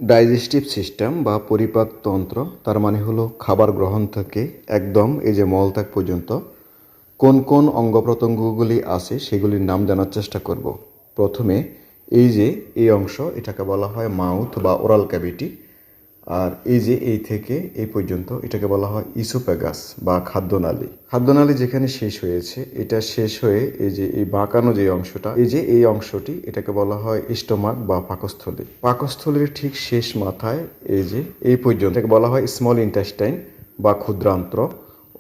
Digestive system বা পরিপাকতন্ত্র তার মানে হলো খাবার গ্রহণ থেকে একদম এই যে মলত্যাগ পর্যন্ত কোন কোন অঙ্গ প্রত্যঙ্গগুলি আছে সেগুলির নাম জানার চেষ্টা করব। প্রথমে এই যে এই অংশ এটাকে বলা হয় মাউথ বা ওরাল ক্যাভিটি। আর এই যে এই থেকে এই পর্যন্ত এটাকে বলা হয় ইসোফেগাস বা খাদ্যনালী। খাদ্যনালী যেখানে শেষ হয়েছে এটা শেষ হয়ে এই যে এই বাঁকানো যে অংশটা এই যে এই অংশটি এটাকে বলা হয় স্টোমাক বা পাকস্থলী। পাকস্থলীর ঠিক শেষ মাথায় এই যে এই পর্যন্ত এটাকে বলা হয় স্মল ইন্টেস্টাইন বা ক্ষুদ্রান্ত্র।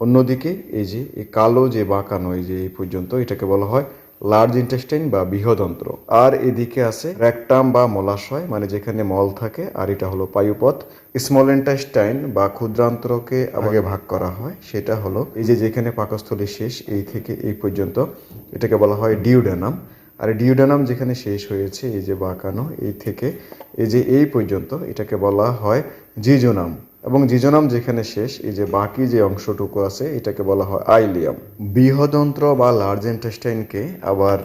অন্যদিকে এই যে এই কালো যে বাঁকানো এই যে এই পর্যন্ত এটাকে বলা হয় লার্জ ইন্টেস্টাইন বা বৃহদন্ত্র। আর এদিকে আছে রেকটাম বা মলাশয়, মানে যেখানে মল থাকে, আর এটা হলো পায়ুপথ। স্মল ইন্টেস্টাইন বা ক্ষুদ্রান্ত্রকে আগে ভাগ করা হয়, সেটা হলো এই যে যেখানে পাকস্থলী শেষ এই থেকে এই পর্যন্ত এটাকে বলা হয় ডিউডেনাম। আর ডিউডেনাম যেখানে শেষ হয়েছে এই যে বাঁকানো এই থেকে এই যে এই পর্যন্ত এটাকে বলা হয় জিজোনাম। এবং জিজোনাম যেখানে শেষ এই যে বাকি যে অংশটুকু আছে এটাকে বলা হয় আইলিয়াম। বৃহদন্ত্র বা লার্জ ইন্টেস্টাইনকে আবার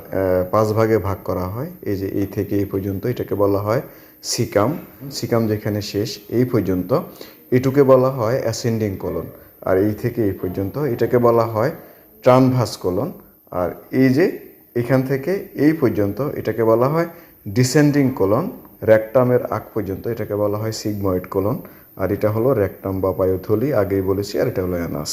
5 ভাগে ভাগ করা হয়। এই যে এই থেকে এই পর্যন্ত এটাকে বলা হয় সিকাম। সিকাম যেখানে শেষ এই পর্যন্ত এটুকে বলা হয় অ্যাসেন্ডিং কোলন। আর এই থেকে এই পর্যন্ত এটাকে বলা হয় ট্রানভাস কোলন। আর এই যে এখান থেকে এই পর্যন্ত এটাকে বলা হয় ডিসেন্ডিং কোলন। রেকটামের আগ পর্যন্ত এটাকে বলা হয় সিগময়েড কোলন। আর এটা হলো রেকটাম বা পায়োথলি, আগেই বলেছি, আর এটা হলো অ্যানাস।